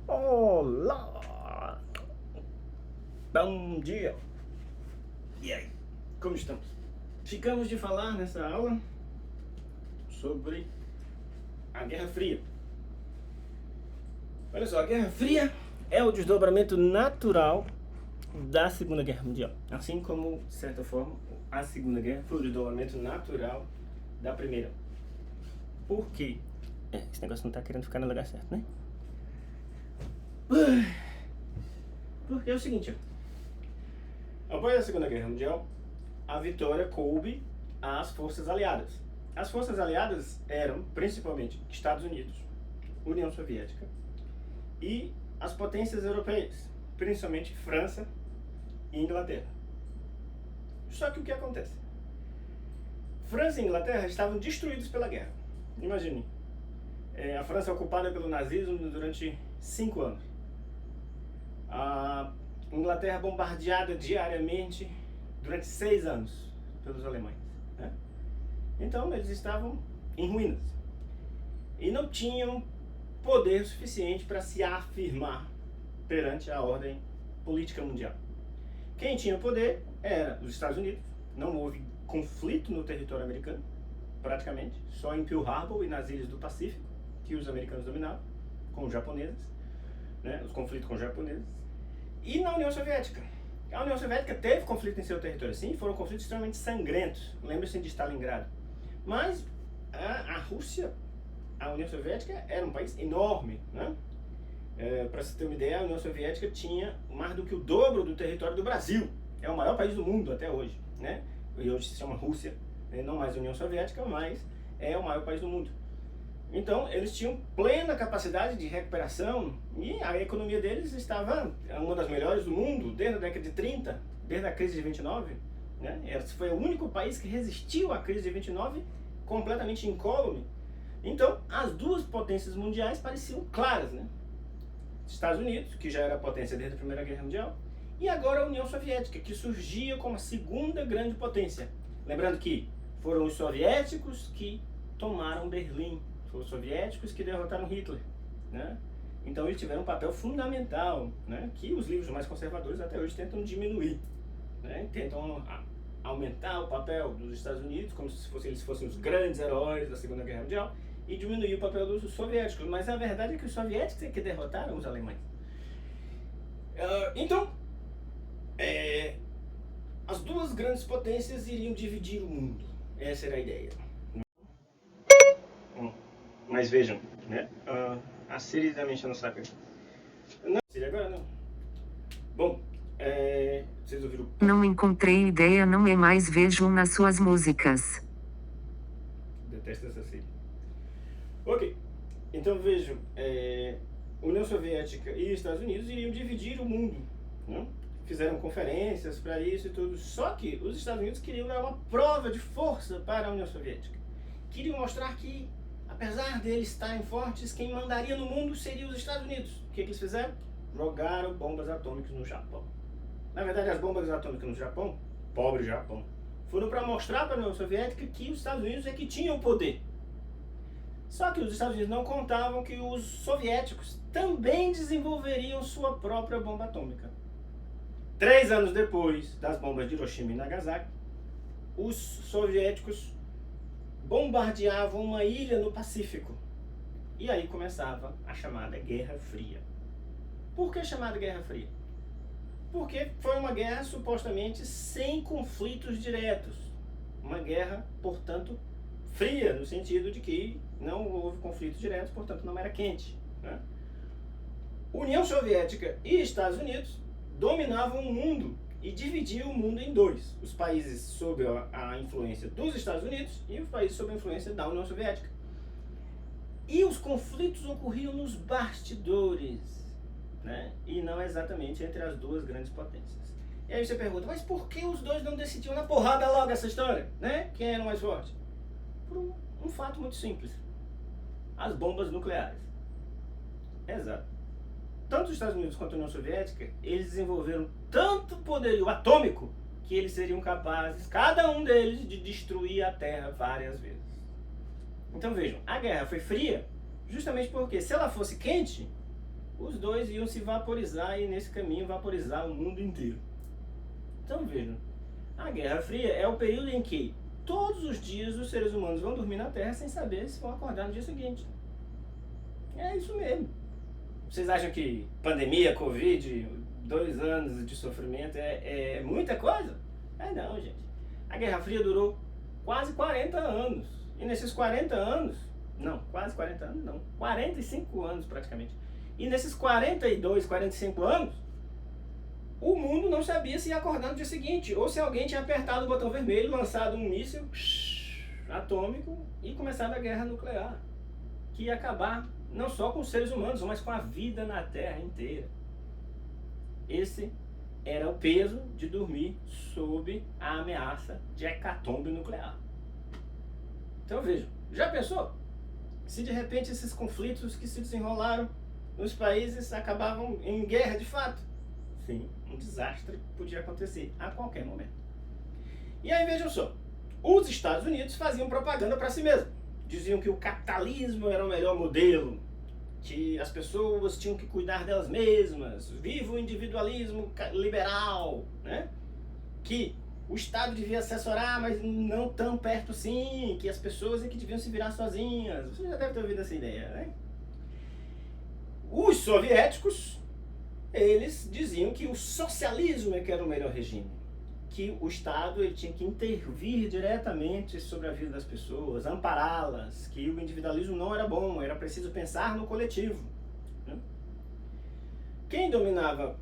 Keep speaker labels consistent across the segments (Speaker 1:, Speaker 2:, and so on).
Speaker 1: Olá! Bom dia! E aí, como estamos? Ficamos de falar nessa aula sobre a Guerra Fria. Olha só, a Guerra Fria é o desdobramento natural da Segunda Guerra Mundial. Assim como, de certa forma, a Segunda Guerra foi o desdobramento natural da Primeira. Por quê? Esse negócio não tá querendo ficar no lugar certo, né? Porque é o seguinte, ó. Após a Segunda Guerra Mundial, a vitória coube às forças aliadas. As forças aliadas eram principalmente Estados Unidos, União Soviética e as potências europeias, principalmente França e Inglaterra. Só que o que acontece? França e Inglaterra estavam destruídos pela guerra. Imagine, a França ocupada pelo nazismo durante 5 anos. A Inglaterra bombardeada diariamente durante 6 anos pelos alemães, né? Então eles estavam em ruínas e não tinham poder suficiente para se afirmar perante a ordem política mundial. Quem tinha poder era os Estados Unidos. Não houve conflito no território americano, praticamente, só em Pearl Harbor e nas ilhas do Pacífico que os americanos dominavam, com os japoneses, né, os conflitos com os japoneses. E na União Soviética. A União Soviética teve conflito em seu território, sim, foram conflitos extremamente sangrentos. Lembre-se de Stalingrado. Mas a Rússia, a União Soviética, era um país enorme, né? Para você ter uma ideia, a União Soviética tinha mais do que o dobro do território do Brasil. É o maior país do mundo até hoje, né? E hoje se chama Rússia, né? Não mais União Soviética, mas é o maior país do mundo. Então, eles tinham plena capacidade de recuperação e a economia deles estava uma das melhores do mundo desde a década de 30, desde a crise de 29. Né? Esse foi o único país que resistiu à crise de 29 completamente incólume. Então, as duas potências mundiais pareciam claras, né? Estados Unidos, que já era potência desde a Primeira Guerra Mundial, e agora a União Soviética, que surgia como a segunda grande potência. Lembrando que foram os soviéticos que tomaram Berlim. Foram os soviéticos que derrotaram Hitler, né? Então eles tiveram um papel fundamental, né? Que os livros mais conservadores até hoje tentam diminuir, né? Tentam aumentar o papel dos Estados Unidos como se eles fossem os grandes heróis da Segunda Guerra Mundial e diminuir o papel dos soviéticos. Mas a verdade é que os soviéticos é que derrotaram os alemães. Então, as duas grandes potências iriam dividir o mundo. Essa era a ideia. Mas vejam, né? A Siri tá me enchendo o saco aí. Não, Siri agora não. Bom, vocês ouviram?
Speaker 2: Não encontrei ideia, não é mais vejo nas suas músicas.
Speaker 1: Detesto essa Siri. Ok, então vejam, União Soviética e Estados Unidos iriam dividir o mundo, né? Fizeram conferências para isso e tudo. Só que os Estados Unidos queriam dar uma prova de força para a União Soviética. Queriam mostrar que, apesar deles estarem fortes, quem mandaria no mundo seria os Estados Unidos. O que eles fizeram? Jogaram bombas atômicas no Japão. Na verdade, as bombas atômicas no Japão, pobre Japão, foram para mostrar para a União Soviética que os Estados Unidos é que tinham o poder. Só que os Estados Unidos não contavam que os soviéticos também desenvolveriam sua própria bomba atômica. 3 anos depois das bombas de Hiroshima e Nagasaki, os soviéticos bombardeavam uma ilha no Pacífico. E aí começava a chamada Guerra Fria. Por que chamada Guerra Fria? Porque foi uma guerra supostamente sem conflitos diretos. Uma guerra, portanto, fria, no sentido de que não houve conflitos diretos, portanto não era quente, né? União Soviética e Estados Unidos dominavam o mundo e dividiam o mundo em dois. Os países sob a influência dos Estados Unidos e os países sob a influência da União Soviética. E os conflitos ocorriam nos bastidores, né? E não exatamente entre as duas grandes potências. E aí você pergunta, mas por que os dois não decidiam na porrada logo essa história, né? Quem era mais forte? Por um fato muito simples. As bombas nucleares. Exato. Tanto os Estados Unidos quanto a União Soviética, eles desenvolveram tanto poderio atômico que eles seriam capazes, cada um deles, de destruir a Terra várias vezes. Então vejam, a guerra foi fria justamente porque se ela fosse quente, os dois iam se vaporizar e nesse caminho vaporizar o mundo inteiro. Então vejam, a Guerra Fria é o período em que todos os dias os seres humanos vão dormir na Terra sem saber se vão acordar no dia seguinte. É isso mesmo. Vocês acham que pandemia, Covid, 2 anos de sofrimento é muita coisa? Não, gente. A Guerra Fria durou quase 40 anos. E nesses 40 anos, não, quase 40 anos não, 45 anos praticamente. E nesses 42, 45 anos, o mundo não sabia se ia acordar no dia seguinte, ou se alguém tinha apertado o botão vermelho, lançado um míssil atômico e começado a guerra nuclear, que ia acabar não só com os seres humanos, mas com a vida na Terra inteira. Esse era o peso de dormir sob a ameaça de hecatombe nuclear. Então vejam, já pensou? Se de repente esses conflitos que se desenrolaram nos países acabavam em guerra de fato? Sim, um desastre podia acontecer a qualquer momento. E aí vejam só, os Estados Unidos faziam propaganda para si mesmos. Diziam que o capitalismo era o melhor modelo, que as pessoas tinham que cuidar delas mesmas, viva o individualismo liberal, né? Que o Estado devia assessorar, mas não tão perto assim, que as pessoas é que deviam se virar sozinhas. Você já deve ter ouvido essa ideia, né? Os soviéticos, eles diziam que o socialismo é que era o melhor regime, que o Estado ele tinha que intervir diretamente sobre a vida das pessoas, ampará-las, que o individualismo não era bom, era preciso pensar no coletivo, né? Quem dominava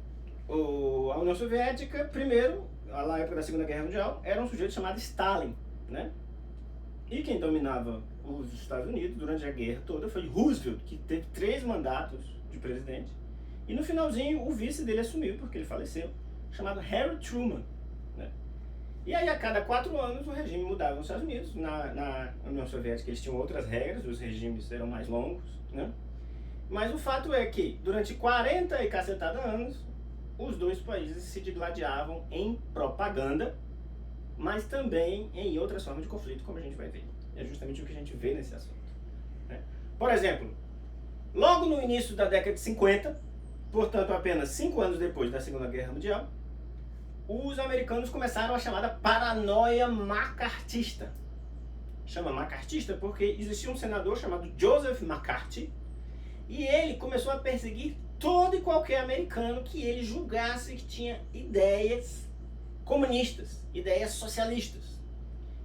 Speaker 1: a União Soviética, primeiro, na época da Segunda Guerra Mundial, era um sujeito chamado Stalin, né? E quem dominava os Estados Unidos durante a guerra toda foi Roosevelt, que teve 3 mandatos de presidente, e no finalzinho o vice dele assumiu, porque ele faleceu, chamado Harry Truman, né? E aí a cada 4 anos o regime mudava nos Estados Unidos. Na União Soviética eles tinham outras regras, os regimes eram mais longos, né? Mas o fato é que durante 40 e cacetada anos, os dois países se digladiavam em propaganda, mas também em outras formas de conflito, como a gente vai ver. É justamente o que a gente vê nesse assunto, né? Por exemplo, logo no início da década de 50, portanto apenas 5 anos depois da Segunda Guerra Mundial, os americanos começaram a chamada paranoia macartista. Chama macartista porque existia um senador chamado Joseph McCarthy, e ele começou a perseguir todo e qualquer americano que ele julgasse que tinha ideias comunistas, ideias socialistas.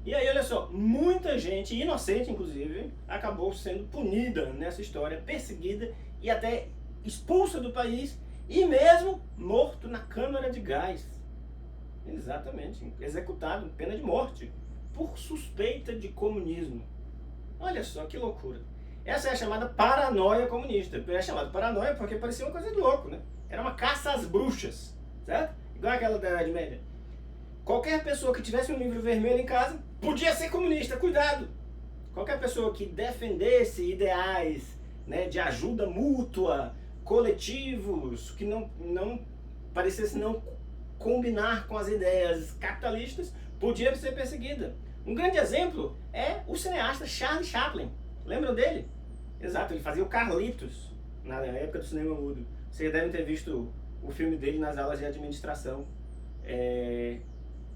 Speaker 1: E aí, olha só, muita gente, inocente inclusive, acabou sendo punida nessa história, perseguida e até expulsa do país e mesmo morto na câmara de gás. Exatamente, executado, pena de morte, por suspeita de comunismo. Olha só que loucura. Essa é a chamada paranoia comunista. É chamada paranoia porque parecia uma coisa de louco, né? Era uma caça às bruxas, certo? Igual aquela da Idade Média. Qualquer pessoa que tivesse um livro vermelho em casa podia ser comunista, cuidado! Qualquer pessoa que defendesse ideais, né, de ajuda mútua, coletivos, que não parecesse não combinar com as ideias capitalistas, podia ser perseguida. Um grande exemplo é o cineasta Charlie Chaplin. Lembram dele? Exato, ele fazia o Carlitos na época do cinema mudo. Vocês devem ter visto o filme dele nas aulas de administração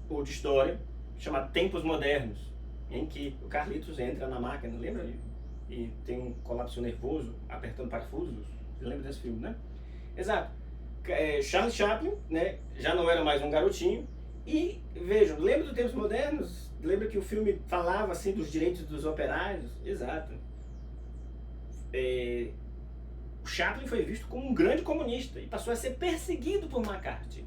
Speaker 1: ou de história, chamado Tempos Modernos, em que o Carlitos entra na máquina, lembra? E tem um colapso nervoso, apertando parafusos. Você lembra desse filme, né? Exato. Charlie Chaplin, né, já não era mais um garotinho. E vejam, lembra do Tempos Modernos? Lembra que o filme falava assim dos direitos dos operários? Exato. O Chaplin foi visto como um grande comunista e passou a ser perseguido por McCarthy.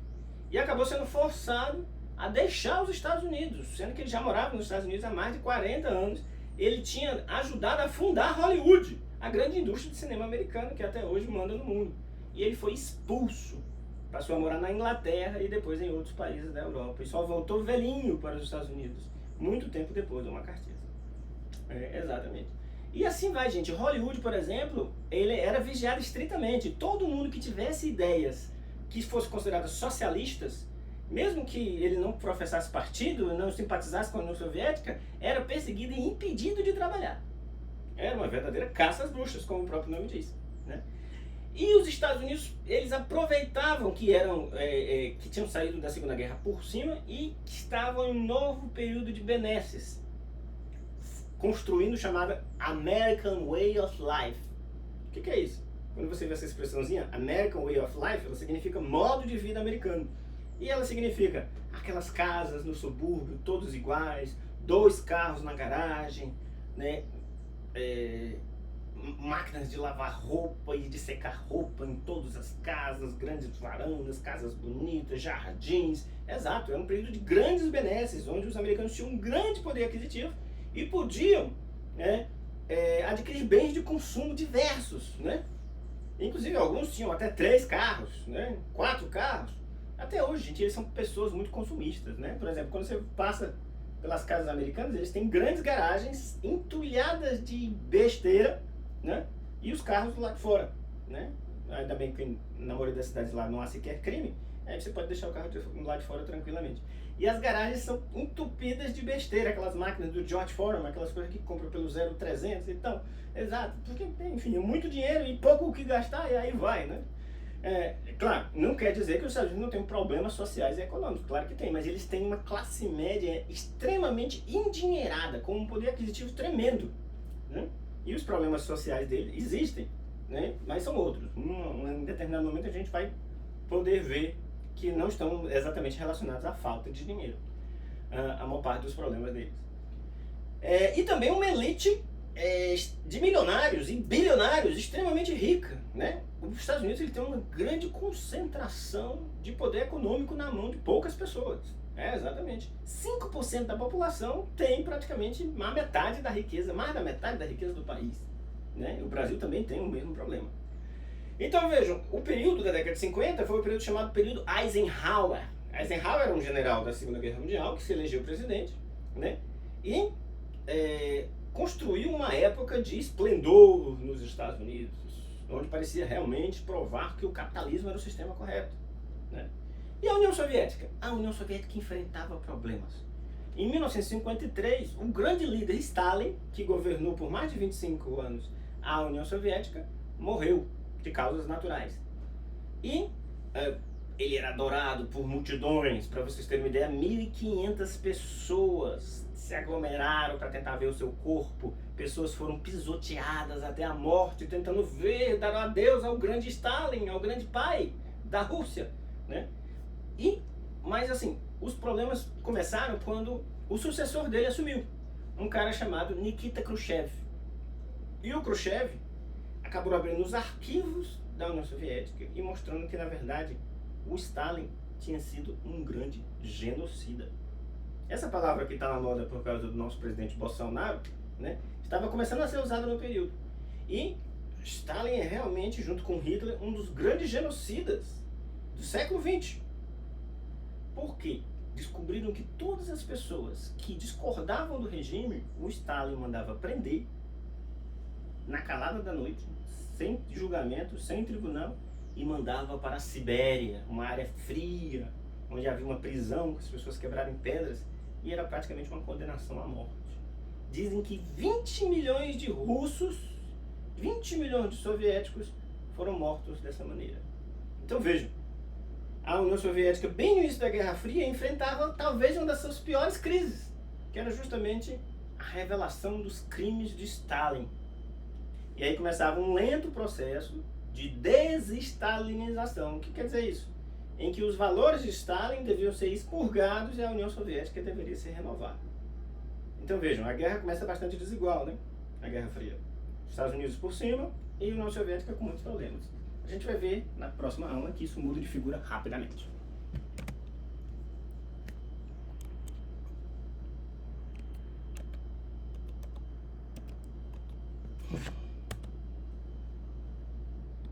Speaker 1: E acabou sendo forçado a deixar os Estados Unidos, sendo que ele já morava nos Estados Unidos há mais de 40 anos. Ele tinha ajudado a fundar Hollywood, a grande indústria de cinema americano que até hoje manda no mundo. E ele foi expulso, passou a morar na Inglaterra e depois em outros países da Europa. E só voltou velhinho para os Estados Unidos, muito tempo depois do McCarthy. Exatamente. E assim vai, gente. Hollywood, por exemplo, ele era vigiado estritamente. Todo mundo que tivesse ideias que fossem consideradas socialistas, mesmo que ele não professasse partido, não simpatizasse com a União Soviética, era perseguido e impedido de trabalhar. Era uma verdadeira caça às bruxas, como o próprio nome diz, né? E os Estados Unidos, eles aproveitavam que que tinham saído da Segunda Guerra por cima e que estavam em um novo período de benesses, construindo o chamado American Way of Life. O que é isso? Quando você vê essa expressãozinha, American Way of Life, ela significa modo de vida americano. E ela significa aquelas casas no subúrbio, todos iguais, 2 carros na garagem, né? Máquinas de lavar roupa e de secar roupa em todas as casas, grandes varandas, casas bonitas, jardins. Exato, era um período de grandes benesses, onde os americanos tinham um grande poder aquisitivo e podiam, né, adquirir bens de consumo diversos, né? Inclusive alguns tinham até 3 carros, né, 4 carros. Até hoje, gente, eles são pessoas muito consumistas, né? Por exemplo, quando você passa pelas casas americanas, eles têm grandes garagens entulhadas de besteira, né? E os carros lá de fora, né? Ainda bem que na maioria das cidades lá não há sequer crime, aí você pode deixar o carro lá de fora tranquilamente. E as garagens são entupidas de besteira, aquelas máquinas do George Foreman, aquelas coisas que compram pelo 0300 e tal. Exato, porque, enfim, é muito dinheiro e pouco o que gastar, e aí vai, né? Claro, não quer dizer que os Estados Unidos não tenham problemas sociais e econômicos, claro que tem, mas eles têm uma classe média extremamente endinheirada, com um poder aquisitivo tremendo, né? E os problemas sociais dele existem, né? Mas são outros. Em determinado momento a gente vai poder ver que não estão exatamente relacionados à falta de dinheiro, a maior parte dos problemas deles. E também uma elite de milionários e bilionários extremamente rica, né? Os Estados Unidos ele tem uma grande concentração de poder econômico na mão de poucas pessoas. Exatamente. 5% da população tem praticamente a metade da riqueza, mais da metade da riqueza do país, né? O Brasil também tem o mesmo problema. Então vejam, o período da década de 50 foi o período chamado período Eisenhower. Eisenhower era um general da Segunda Guerra Mundial que se elegeu presidente, né? E construiu uma época de esplendor nos Estados Unidos, onde parecia realmente provar que o capitalismo era o sistema correto, né? E a União Soviética? A União Soviética enfrentava problemas. Em 1953, o grande líder Stalin, que governou por mais de 25 anos a União Soviética, morreu de causas naturais. E ele era adorado por multidões. Para vocês terem uma ideia, 1.500 pessoas se aglomeraram para tentar ver o seu corpo. Pessoas foram pisoteadas até a morte, tentando ver, dar adeus ao grande Stalin, ao grande pai da Rússia, né? Mas assim, os problemas começaram quando o sucessor dele assumiu, um cara chamado Nikita Khrushchev. E o Khrushchev acabou abrindo os arquivos da União Soviética e mostrando que, na verdade, o Stalin tinha sido um grande genocida. Essa palavra que está na moda por causa do nosso presidente Bolsonaro, né, estava começando a ser usada no período. E Stalin é realmente, junto com Hitler, um dos grandes genocidas do século XX. Por quê? Descobriram que todas as pessoas que discordavam do regime, o Stalin mandava prender na calada da noite, sem julgamento, sem tribunal, e mandava para a Sibéria, uma área fria, onde havia uma prisão, que as pessoas quebraram pedras, e era praticamente uma condenação à morte. Dizem que 20 milhões de russos, 20 milhões de soviéticos foram mortos dessa maneira. Então vejam, a União Soviética, bem no início da Guerra Fria, enfrentava talvez uma das suas piores crises, que era justamente a revelação dos crimes de Stalin. E aí começava um lento processo de desestalinização. O que quer dizer isso? Em que os valores de Stalin deviam ser expurgados e a União Soviética deveria ser renovada. Então vejam, a guerra começa bastante desigual, né? A Guerra Fria. Estados Unidos por cima e a União Soviética com muitos problemas. A gente vai ver na próxima aula que isso muda de figura rapidamente.